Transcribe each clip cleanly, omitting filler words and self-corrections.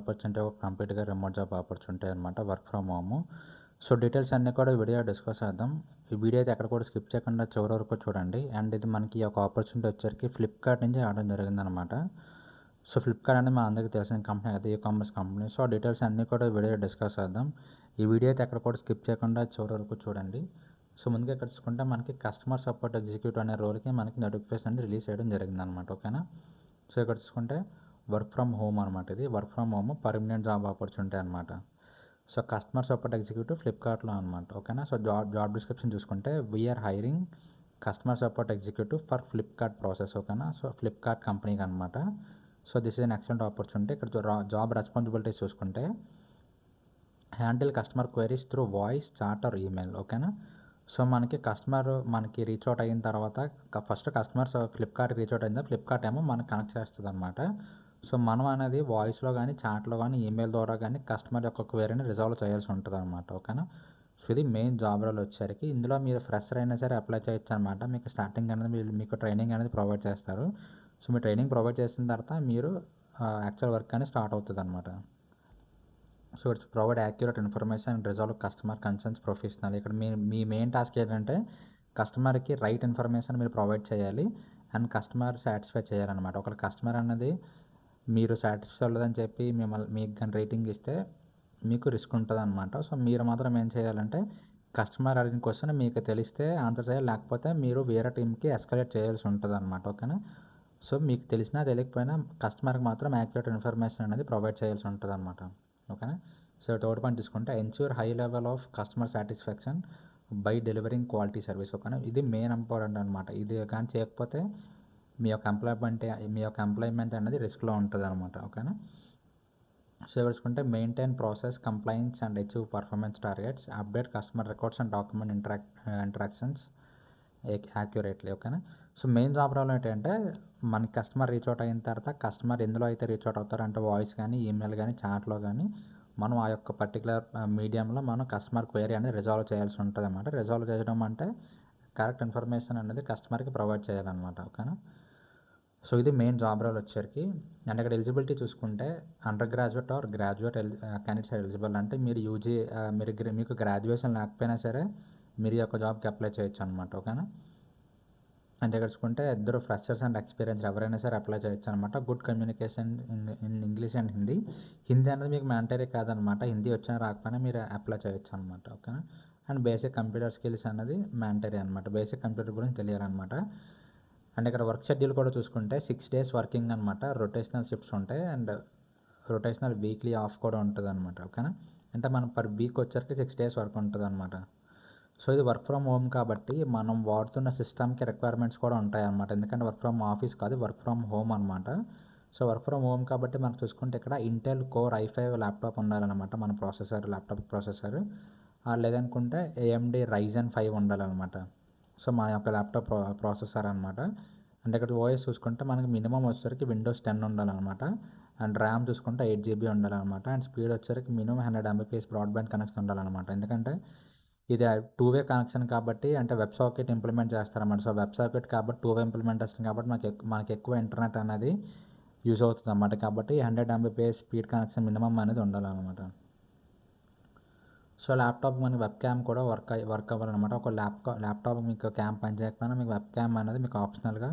Opportunity ఒక కంప్లీట్గా remote job opportunity అనమాట, work from home. So details అన్నీ కూడా వీడియో డిస్కస్ చేద్దాం. ఈ వీడియో అయితే ఎక్కడ కూడా స్కిప్ చేయకుండా చివరి వరకు చూడండి. అండ్ ఇది మనకి ఒక ఆపర్చునిటీ వచ్చరికి ఫ్లిప్కార్ట్ నుంచి రావడం జరిగిందనమాట. సో ఫ్లిప్కార్ట్ అనేది మా అందరికీ తెలిసిన కంపెనీ, అది e commerce company. So details అన్నీ కూడా వీడియో డిస్కస్ చేద్దాం. ఈ వీడియో అయితే ఎక్కడ కూడా స్కిప్ చేయకుండా చివరి వరకు చూడండి. సో ముందుగా ఇక్కడ చూసుకుంటే మనకి కస్టమర్ సపోర్ట్ ఎగ్జిక్యూటివ్ అనే రోల్కి మనకి నోటిఫికేషన్ అనేది రిలీజ్ చేయడం జరిగిందనమాట. ఓకేనా. సో ఇక్కడ చూసుకుంటే వర్క్ ఫ్రమ్ హోమ్ అనమాట. ఇది work from home permanent job opportunity అనమాట. సో కస్టమర్ సపోర్ట్ ఎగ్జిక్యూటివ్ ఫ్లిప్కార్ట్లో అనమాట. ఓకేనా. సో జాబ్ డిస్క్రిప్షన్ చూసుకుంటే we are hiring customer support executive for Flipkart process. ఓకేనా. సో ఫ్లిప్కార్ట్ కంపెనీకి అనమాట. So this is an excellent opportunity. ఇక్కడ జాబ్ రెస్పాన్సిబిలిటీస్ చూసుకుంటే handle customer queries through voice, chat or email. ఓకేనా. సో మనకి రీచ్ అవుట్ అయిన తర్వాత first customers Flipkart reach out అయిందా, ఫ్లిప్కార్ట్ ఏమో మనకు కనెక్ట్ చేస్తుంది అనమాట. సో మనం అనేది వాయిస్లో కానీ, చాట్లో కానీ, ఈమెయిల్ ద్వారా కానీ కస్టమర్ యొక్క క్వైరీని రిజాల్వ్ చేయాల్సి ఉంటుంది అనమాట. ఓకేనా. సో ఇది మెయిన్ జాబ్ రోల్ వచ్చేసరికి ఇందులో మీరు ఫ్రెషర్ అయినా సరే అప్లై చేయొచ్చు అనమాట. మీకు స్టార్టింగ్ అనేది మీకు ట్రైనింగ్ అనేది ప్రొవైడ్ చేస్తారు. సో మీరు ట్రైనింగ్ ప్రొవైడ్ చేసిన తర్వాత మీరు యాక్చువల్ వర్క్ అనేది స్టార్ట్ అవుతుంది అనమాట. So it's provide accurate information and resolve customer concerns professional. ఇక్కడ మీ మెయిన్ టాస్క్ ఏంటంటే కస్టమర్కి రైట్ ఇన్ఫర్మేషన్ మీరు ప్రొవైడ్ చేయాలి అండ్ కస్టమర్ సాటిస్ఫై చేయాలన్నమాట. ఒకవేళ కస్టమర్ అన్నది మీరు సాటిస్ఫై అవ్వలేదని చెప్పి మీకు కానీ రేటింగ్ ఇస్తే మీకు రిస్క్ ఉంటుంది అనమాట. సో మీరు మాత్రం ఏం చేయాలంటే కస్టమర్ అడిగిన క్వశ్చన్ మీకు తెలిస్తే ఆన్సర్ చేయాలి, లేకపోతే మీరు వేరే టీంకి ఎస్కలేట్ చేయాల్సి ఉంటుంది అనమాట. ఓకేనా. సో మీకు తెలిసినా తెలియకపోయినా కస్టమర్కి మాత్రం యాక్యురేట్ ఇన్ఫర్మేషన్ అనేది ప్రొవైడ్ చేయాల్సి ఉంటుంది అనమాట. ఓకేనా. సో థర్డ్ పాయింట్ తీసుకుంటే ensure high level of customer satisfaction by delivering quality service. ఓకేనా. ఇది మెయిన్ ఇంపార్టెంట్ అనమాట. ఇది కానీ చేయకపోతే మీ యొక్క ఎంప్లాయ్మెంట్ అనేది రిస్క్లో ఉంటుంది అనమాట. ఓకేనా. సో చూసుకుంటే maintain process complaints and achieve performance targets, update customer records and document interactions accurately. ఓకేనా. సో మెయిన్ జాబ్ రోల్ ఏంటంటే మనకి కస్టమర్ రీచ్ అవుట్ అయిన తర్వాత కస్టమర్ ఎందులో అయితే రీచ్ అవుట్ అవుతారో అంటే వాయిస్ కానీ, ఈమెయిల్ కానీ, చాట్లో కానీ మనం ఆ యొక్క పర్టికులర్ మీడియంలో మనం కస్టమర్ క్వైరీ అనేది రిజాల్వ్ చేయాల్సి ఉంటుంది అనమాట. రిజాల్వ్ చేయడం అంటే కరెక్ట్ ఇన్ఫర్మేషన్ అనేది కస్టమర్కి ప్రొవైడ్ చేయాలన్నమాట. ఓకేనా. సో ఇది మెయిన్ జాబ్ రోల్ వచ్చేసరికి. అండ్ ఇక్కడ ఎలిజిబిలిటీ చూసుకుంటే undergraduate or graduate candidates are eligible. అంటే మీరు మీకు గ్రాడ్యుయేషన్ లేకపోయినా సరే మీరు ఈ యొక్క జాబ్కి అప్లై చేయొచ్చు అనమాట. ఓకేనా. అంటే ఇక్కడ చూసుకుంటే ఇద్దరు ఫ్రెషర్స్ అండ్ ఎక్స్పీరియన్స్ ఎవరైనా సరే అప్లై చేయొచ్చు అనమాట. Good communication in English and Hindi. Hindi అనేది మీకు మ్యాండటరీ కాదనమాట. హిందీ వచ్చినా రాకపోయినా మీరు అప్లై చేయొచ్చు అనమాట. ఓకేనా. అండ్ బేసిక్ కంప్యూటర్ స్కిల్స్ అనేది మ్యాండటరీ అనమాట. బేసిక్ కంప్యూటర్ గురించి తెలియాలన్నమాట. అండ్ ఇక్కడ వర్క్ షెడ్యూల్ కూడా చూసుకుంటే 6 days వర్కింగ్ అనమాట. రొటేషనల్ షిఫ్ట్స్ ఉంటాయి అండ్ రొటేషనల్ వీక్లీ ఆఫ్ కూడా ఉంటుంది అనమాట. ఓకేనా. అంటే మనం పర్ వీక్ వచ్చరికి 6 days వర్క్ ఉంటుంది అనమాట. సో ఇది వర్క్ ఫ్రమ్ హోమ్ కాబట్టి మనం వాడుతున్న సిస్టమ్కి రిక్వైర్మెంట్స్ కూడా ఉంటాయి అన్నమాట. ఎందుకంటే వర్క్ ఫ్రమ్ ఆఫీస్ కాదు, వర్క్ ఫ్రమ్ హోమ్ అనమాట. సో వర్క్ ఫ్రమ్ హోమ్ కాబట్టి మనం చూసుకుంటే ఇక్కడ ఇంటెల్ కోర్ i5 ల్యాప్టాప్ ఉండాలన్నమాట. మన ల్యాప్టాప్ ప్రాసెసర్ లేదనుకుంటే AMD Ryzen 5 ఉండాలన్నమాట. సో మా యొక్క ల్యాప్టాప్ ప్రాసెసర్ అనమాట. అంటే ఇక్కడ ఓఎస్ చూసుకుంటే మనకి మినిమం వచ్చేసరికి Windows 10 ఉండాలన్నమాట. అండ్ ర్యామ్ చూసుకుంటే 8 GB ఉండాలన్నమాట. అండ్ స్పీడ్ వచ్చేసరికి మినిమం 100 Mbps బ్రాడ్బ్యాండ్ కనెక్షన్ ఉండాలన్నమాట. ఎందుకంటే ఇది 2-way కనెక్షన్ కాబట్టి, అంటే వెబ్ సాకెట్ ఇంప్లిమెంట్ చేస్తారన్నమాట. సో వెబ్ సాకెట్ కాబట్టి 2-way ఇంప్లిమెంటేషన్ కాబట్టి మనకి ఎక్కువ ఇంటర్నెట్ అనేది యూజ్ అవుతుంది అన్నమాట. కాబట్టి 100 Mbps స్పీడ్ కనెక్షన్ మినిమం అనేది ఉండాలన్నమాట. సో ల్యాప్టాప్ మనకి వెబ్ క్యామ్ కూడా వర్క్ అవ్వాలన్నమాట. ఒక ల్యాప్టాప్ మీకు క్యామ్ పని చేయకపోయినా మీకు వెబ్ క్యామ్ అనేది మీకు ఆప్షనల్గా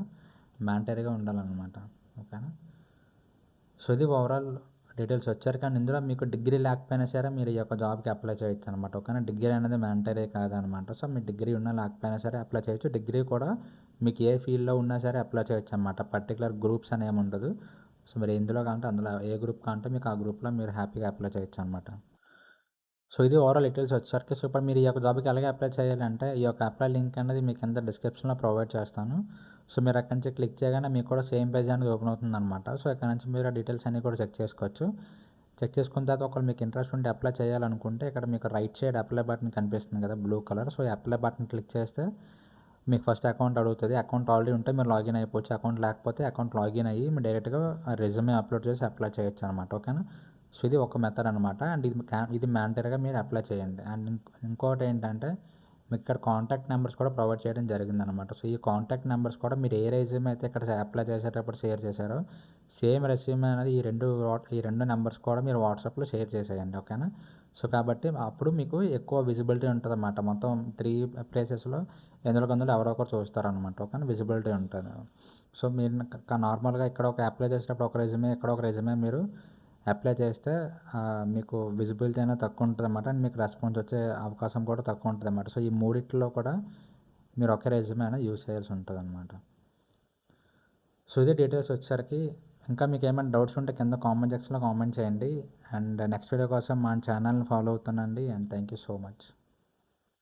మ్యాండటరీగా ఉండాలన్నమాట. ఓకేనా. సో ఇది ఓవరాల్ డీటెయిల్స్ వచ్చారు. కానీ ఇందులో మీకు డిగ్రీ లేకపోయినా సరే మీరు ఈ యొక్క జాబ్కి అప్లై చేయొచ్చు అనమాట. ఓకేనా. డిగ్రీ అనేది మ్యాండటరీ కాదనమాట. సో మీ డిగ్రీ ఉన్నా లేకపోయినా సరే అప్లై చేయొచ్చు. డిగ్రీ కూడా మీకు ఏ ఫీల్డ్లో ఉన్నా సరే అప్లై చేయొచ్చు అనమాట. పర్టికులర్ గ్రూప్స్ అని ఏమి ఉండదు. సో మీరు ఎందులో కాంటే అందులో ఏ గ్రూప్ కాంటే మీకు ఆ గ్రూప్లో మీరు హ్యాపీగా అప్లై చేయొచ్చు అనమాట. సో ఇది ఓవరాల్ డీటెయిల్స్ వచ్చేసరికి. సో ఇప్పుడు మీరు ఈ యొక్క జాబ్కి ఎలాగే అప్లై చేయాలంటే ఈ యొక్క అప్లై లింక్ అనేది మీకు కింద డిస్క్రిప్షన్లో ప్రొవైడ్ చేస్తాను. సో మీరు అక్కడి నుంచి క్లిక్ చేయగానే మీకు కూడా సేమ్ పేజ్ అనేది ఓపెన్ అవుతుంది అనమాట. సో ఇక్కడ నుంచి మీరు ఆ డీటెయిల్స్ అన్నీ కూడా చెక్ చేసుకోవచ్చు. చెక్ చేసుకున్న తర్వాత ఒకవేళ మీకు ఇంట్రెస్ట్ ఉంటే అప్లై చేయాలనుకుంటే ఇక్కడ మీకు రైట్ సైడ్ అప్లై బటన్ కనిపిస్తుంది కదా, బ్లూ కలర్. సో ఈ అప్లై బటన్ క్లిక్ చేస్తే మీకు ఫస్ట్ అకౌంట్ అడుగుతుంది. అకౌంట్ ఆల్రెడీ ఉంటే మీరు లాగిన్ అయిపోవచ్చు. అకౌంట్ లేకపోతే అకౌంట్ లాగిన్ అయ్యి మీరు డైరెక్ట్గా రెజ్యూమే అప్లోడ్ చేసి అప్లై చేయొచ్చు అనమాట. ఓకేనా. సో ఇది ఒక మెథడ్ అనమాట. అండ్ ఇది మ్యాండటరీగా మీరు అప్లై చేయండి. అండ్ ఇంకోటి ఏంటంటే మీకు ఇక్కడ కాంటాక్ట్ నెంబర్స్ కూడా ప్రొవైడ్ చేయడం జరిగిందనమాట. సో, ఈ కాంటాక్ట్ నెంబర్స్ కూడా మీరు ఏ రెజ్యూమ్ అయితే ఇక్కడ అప్లై చేసేటప్పుడు షేర్ చేశారో, సేమ్ రెజ్యూమ్ అనేది ఈ 2 నెంబర్స్ కూడా మీరు వాట్సాప్‌లో షేర్ చేసేయండి. ఓకేనా? సో, కాబట్టి అప్పుడు మీకు ఎక్కువ విజిబిలిటీ ఉంటదన్నమాట. మొత్తం 3 ప్లేసెస్‌లో ఎందులోకందులో ఎవరో ఒకరు చూస్తారనమాట. ఓకేనా? విజిబిలిటీ ఉంటది. సో, మీరు నార్మల్‌గా ఇక్కడ ఒక అప్లై చేసేటప్పుడు ఒక రెజ్యూమే, ఇక్కడ ఒక రెజ్యూమే మీరు అప్లై చేస్తే మీకు విజిబిలిటీ అనేది తక్కువ ఉంటదన్నమాట. అండ్ మీకు రెస్పాన్స్ వచ్చే అవకాశం కూడా తక్కువ ఉంటదన్నమాట. సో, ఈ మూడిట్లో కూడా మీరు ఒకే రెజ్యూమే అనేది యూజ్ చేయాల్సి ఉంటదన్నమాట. సో, ఇది డీటెయిల్స్ వచ్చేసరికి ఇంకా మీకేమైనా డౌట్స్ ఉంటే కింద కామెంట్ సెక్షన్‌లో కామెంట్ చేయండి. అండ్ నెక్స్ట్ వీడియో కోసం మన ఛానల్‌ని ఫాలో అవుతుండండి. And thank you so much.